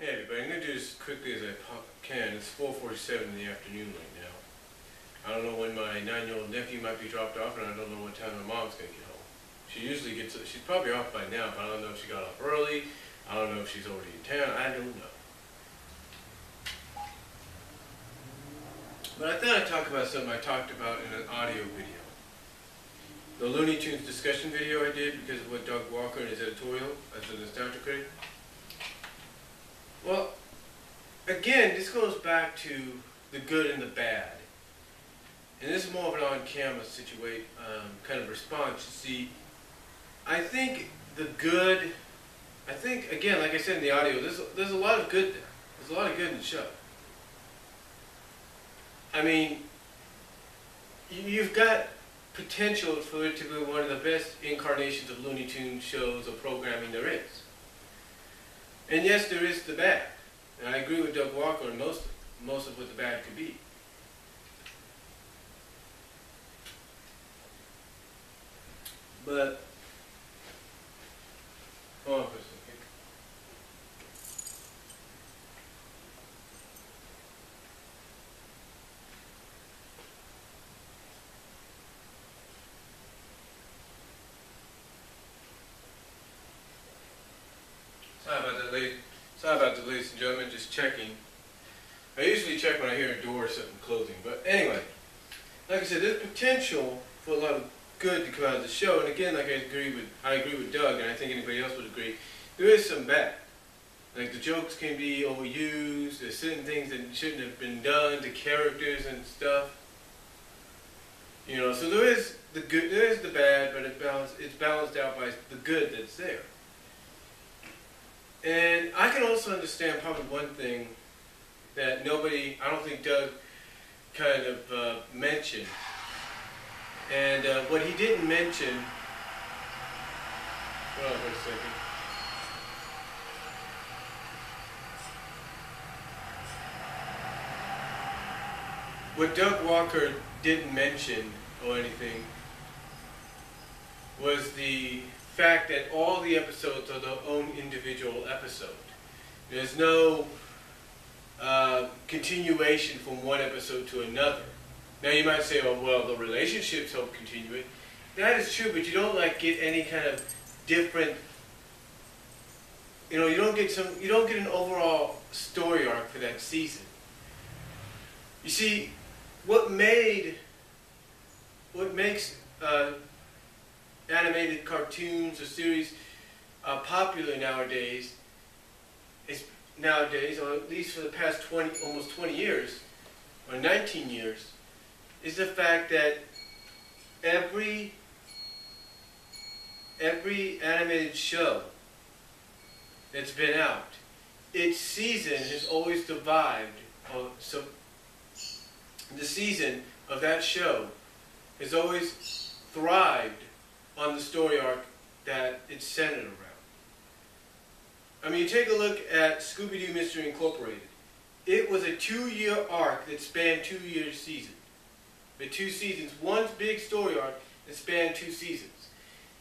Hey everybody, I'm going to do this as quickly as I can. It's 4:47 in the afternoon right now. I don't know when my 9-year-old nephew might be dropped off, and I don't know what time my mom's going to get home. She usually gets, she's probably off by now, but I don't know if she got off early. I don't know if she's already in town. I don't know. But I thought I'd talk about something I talked about in an audio video. The Looney Tunes discussion video I did because of what Doug Walker in his editorial as a nostalgia critic. Well, again, this goes back to the good and the bad. And this is more of an on-camera situation, kind of response. You see, I think the good, again, like I said in the audio, there's a lot of good there. There's a lot of good in the show. I mean, you've got potential for it to be one of the best incarnations of Looney Tunes shows or programming there is. And yes, there is the bad. And I agree with Doug Walker on most of what the bad could be. But, hold on for a second. Sorry about that, ladies and gentlemen, just checking. I usually check when I hear a door or something closing, but anyway, like I said, there's potential for a lot of good to come out of the show, and again, like I agree with Doug, and I think anybody else would agree, there is some bad. Like the jokes can be overused, there's certain things that shouldn't have been done to characters and stuff. You know, so there is the good, there is the bad, but it's balanced out by the good that's there. And I can also understand probably one thing that nobody, I don't think Doug kind of mentioned. And what he didn't mention, hold on for a second. What Doug Walker didn't mention or anything was the fact that all the episodes are their own individual episode. There's no continuation from one episode to another. Now you might say, oh well, the relationships help continue it. That is true, but you don't like get any kind of different. You know, you don't get an overall story arc for that season. You see, what makes animated cartoons or series popular nowadays, or at least for the past almost 20 years, or 19 years, is the fact that every animated show that's been out, its season has always survived, so the season of that show has always thrived on the story arc that it's centered around. I mean, you take a look at Scooby-Doo Mystery Incorporated. It was a 2-year arc that spanned 2 seasons. The 2 seasons, one big story arc that spanned 2 seasons.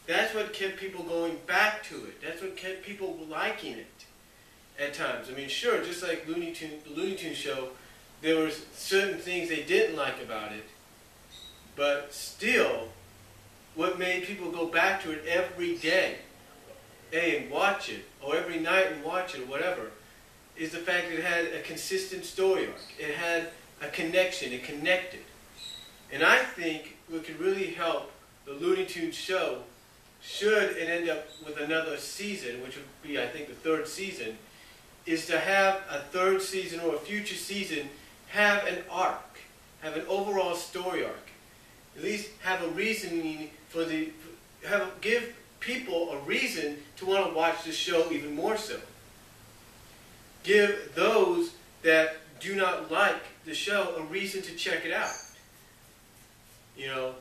That's what kept people going back to it. That's what kept people liking it at times. I mean, sure, just like the Looney Tunes show, there were certain things they didn't like about it, but still, what made people go back to it every day, and watch it, or every night and watch it, or whatever, is the fact that it had a consistent story arc. It had a connection. It connected. And I think what could really help the Looney Tunes show, should it end up with another season, which would be, I think, the 3rd season, is to have a 3rd season or a future season have an arc, have an overall story arc. At least have a reasoning give people a reason to want to watch the show even more so. Give those that do not like the show a reason to check it out. You know,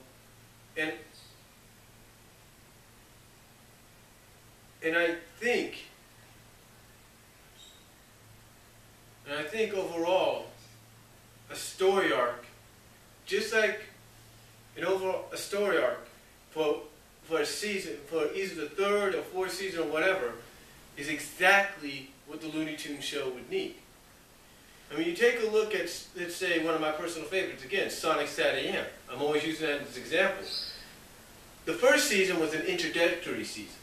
and I think overall, a story arc, just like a story arc for a season, for either the 3rd or 4th season or whatever, is exactly what the Looney Tunes show would need. I mean, you take a look at, let's say, one of my personal favorites, again, Sonic SatAM. I'm always using that as an example. The first season was an introductory season.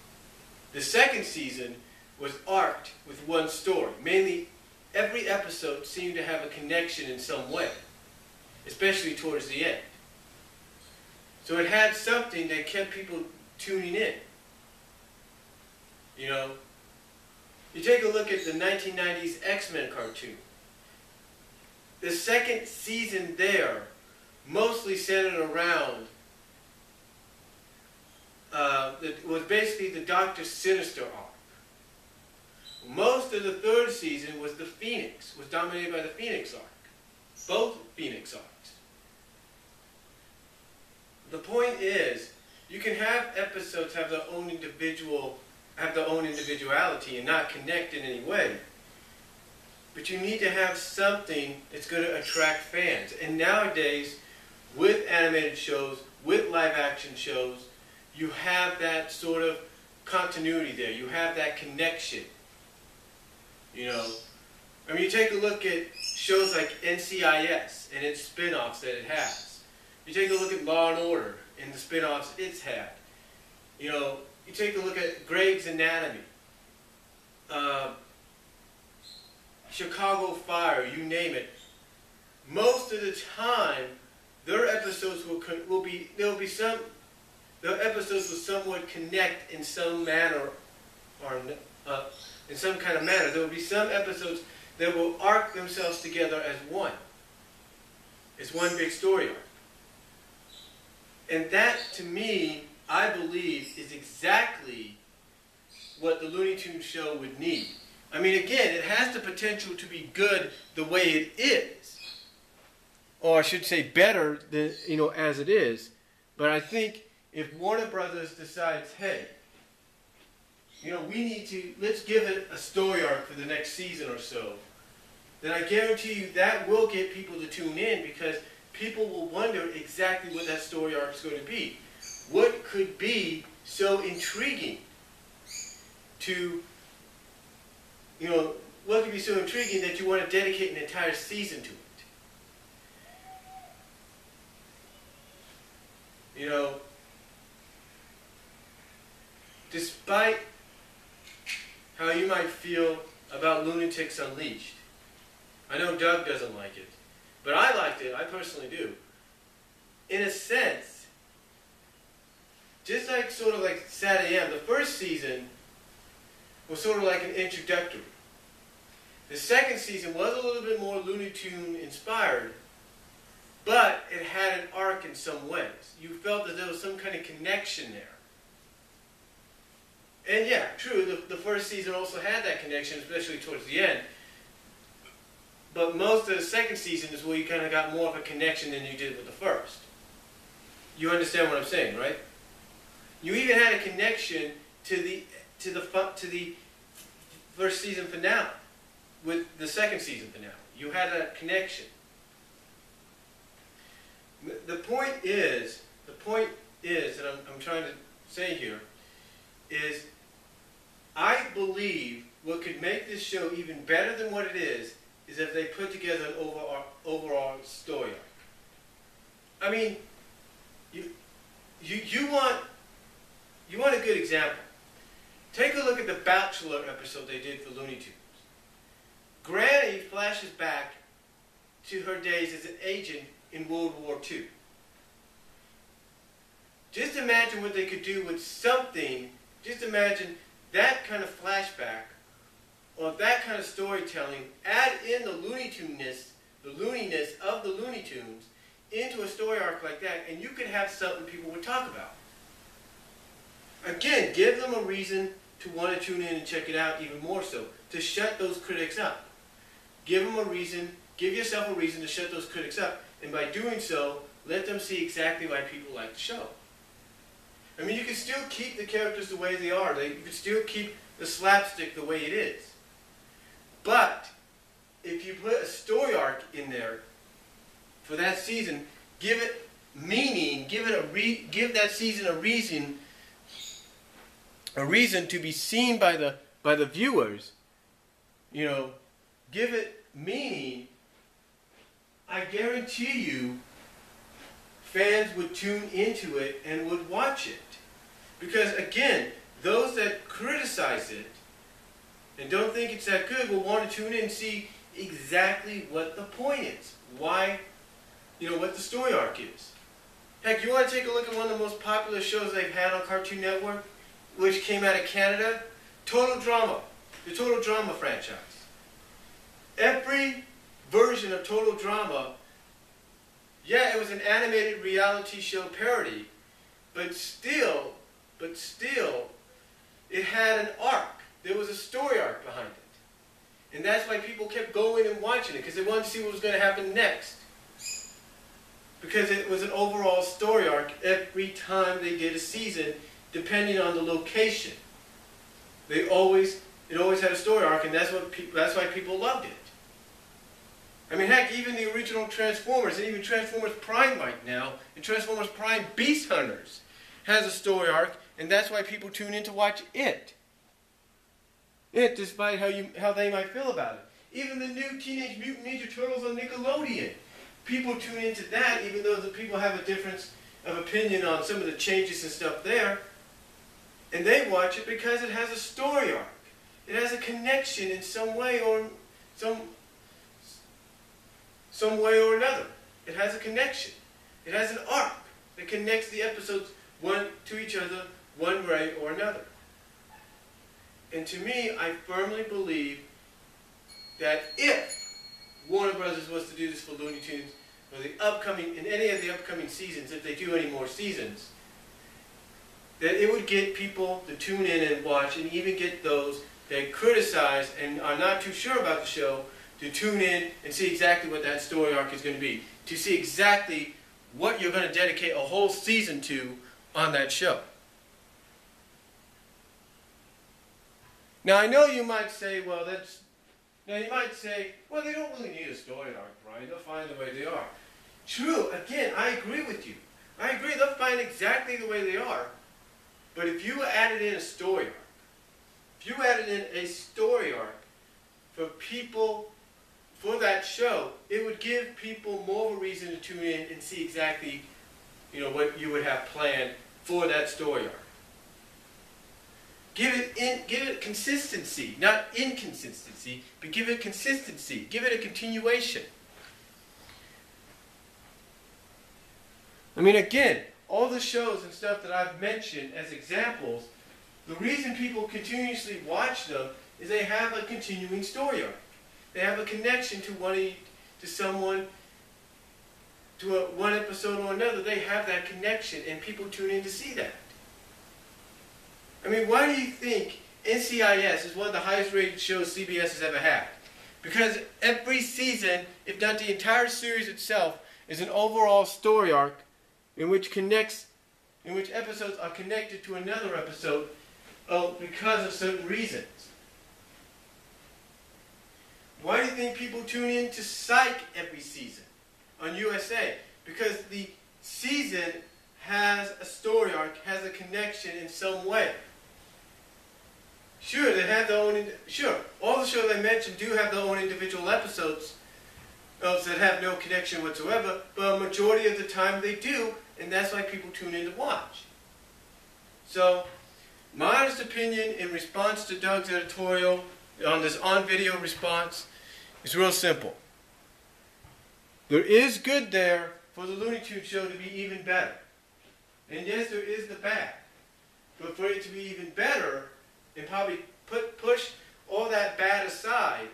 The second season was arced with one story. Mainly, every episode seemed to have a connection in some way, especially towards the end. So it had something that kept people tuning in. You know, you take a look at the 1990s X-Men cartoon. The second season there mostly centered around, it was basically the Dr. Sinister arc. Most of the third season was the Phoenix, was dominated by the Phoenix arc. Both Phoenix arcs. The point is, you can have episodes have their own individuality and not connect in any way. But you need to have something that's going to attract fans. And nowadays, with animated shows, with live action shows, you have that sort of continuity there. You have that connection. You know, I mean, you take a look at shows like NCIS and its spin-offs that it has. You take a look at Law and Order and the spin-offs it's had. You know, you take a look at Grey's Anatomy, Chicago Fire, you name it. Most of the time, their episodes will somewhat connect in some manner, or in some kind of manner. There will be some episodes that will arc themselves together as one. It's one big story arc. And that, to me, I believe, is exactly what the Looney Tunes show would need. I mean, again, it has the potential to be good the way it is. Or I should say better than, as it is. But I think if Warner Brothers decides, hey, let's give it a story arc for the next season or so, then I guarantee you that will get people to tune in, because people will wonder exactly what that story arc is going to be. What could be so intriguing to, what could be so intriguing that you want to dedicate an entire season to it? Despite how you might feel about Lunatics Unleashed, I know Doug doesn't like it, but I liked it, I personally do. In a sense, just like sort of like SatAM, the first season was sort of like an introductory. The second season was a little bit more Looney Tune inspired, but it had an arc in some ways. You felt that there was some kind of connection there. And yeah, true, the first season also had that connection, especially towards the end. But most of the second season is where you kind of got more of a connection than you did with the first. You understand what I'm saying, right? You even had a connection to the first season finale with the second season finale. You had a connection. The point is, that I'm trying to say here, is I believe what could make this show even better than what it is if they put together an overall story arc. I mean, you want a good example. Take a look at the Bachelor episode they did for Looney Tunes. Granny flashes back to her days as an agent in World War II. Just imagine what they could do with something. Just imagine that kind of flashback or that kind of storytelling. Add in the Looney Tunes-ness, the looniness of the Looney Tunes into a story arc like that, and you could have something people would talk about. Again, give them a reason to want to tune in and check it out even more so, to shut those critics up. Give them a reason, give yourself a reason to shut those critics up, and by doing so, let them see exactly why people like the show. I mean, you can still keep the characters the way they are. You can still keep the slapstick the way it is. But if you put a story arc in there for that season, give it meaning, give that season a reason to be seen by the viewers, give it meaning, I guarantee you fans would tune into it and would watch it. Because again, those that criticize it and don't think it's that good will want to tune in and see exactly what the point is. Why, what the story arc is. Heck, you want to take a look at one of the most popular shows they've had on Cartoon Network, which came out of Canada? Total Drama. The Total Drama franchise. Every version of Total Drama, yeah, it was an animated reality show parody, but still, it had an arc. There was a story arc behind it. And that's why people kept going and watching it, because they wanted to see what was going to happen next. Because it was an overall story arc every time they did a season, depending on the location. It always had a story arc, and that's why people loved it. I mean, heck, even the original Transformers, and even Transformers Prime right now, and Transformers Prime Beast Hunters, has a story arc, and that's why people tune in to watch it. Despite how they might feel about it. Even the new Teenage Mutant Ninja Turtles on Nickelodeon, people tune into that, even though the people have a difference of opinion on some of the changes and stuff there, and they watch it because it has a story arc. It has a connection in some way or some way or another. It has a connection. It has an arc that connects the episodes one to each other, one way or another. And to me, I firmly believe that if Warner Brothers was to do this for Looney Tunes, in any of the upcoming seasons, if they do any more seasons, that it would get people to tune in and watch, and even get those that criticize and are not too sure about the show to tune in and see exactly what that story arc is going to be, to see exactly what you're going to dedicate a whole season to on that show. Now, I know you might say, they don't really need a story arc, Brian. They'll find the way they are. True, again, I agree with you. I agree, they'll find exactly the way they are. But if you added in a story arc, for people, for that show, it would give people more of a reason to tune in and see exactly, what you would have planned for that story arc. Give it consistency, not inconsistency, but give it consistency. Give it a continuation. I mean, again, all the shows and stuff that I've mentioned as examples, the reason people continuously watch them is they have a continuing story arc. They have a connection to one episode or another. They have that connection, and people tune in to see that. I mean, why do you think NCIS is one of the highest rated shows CBS has ever had? Because every season, if not the entire series itself, is an overall story arc in which episodes are connected to another episode because of certain reasons. Why do you think people tune in to Psych every season on USA? Because the season has a story arc, has a connection in some way. Sure, they have their own. All the shows I mentioned do have their own individual episodes that have no connection whatsoever, but a majority of the time they do, and that's why people tune in to watch. So, my honest opinion in response to Doug's editorial on this on-video response is real simple. There is good there for the Looney Tunes show to be even better. And yes, there is the bad. But for it to be even better, and probably push all that bad aside,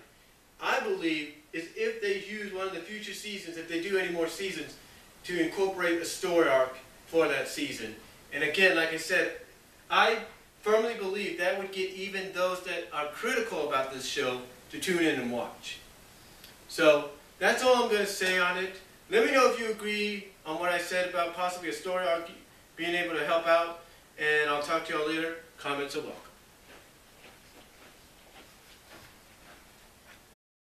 I believe is if they use one of the future seasons, if they do any more seasons, to incorporate a story arc for that season. And again, like I said, I firmly believe that would get even those that are critical about this show to tune in and watch. So that's all I'm going to say on it. Let me know if you agree on what I said about possibly a story arc being able to help out, and I'll talk to y'all later. Comments are welcome.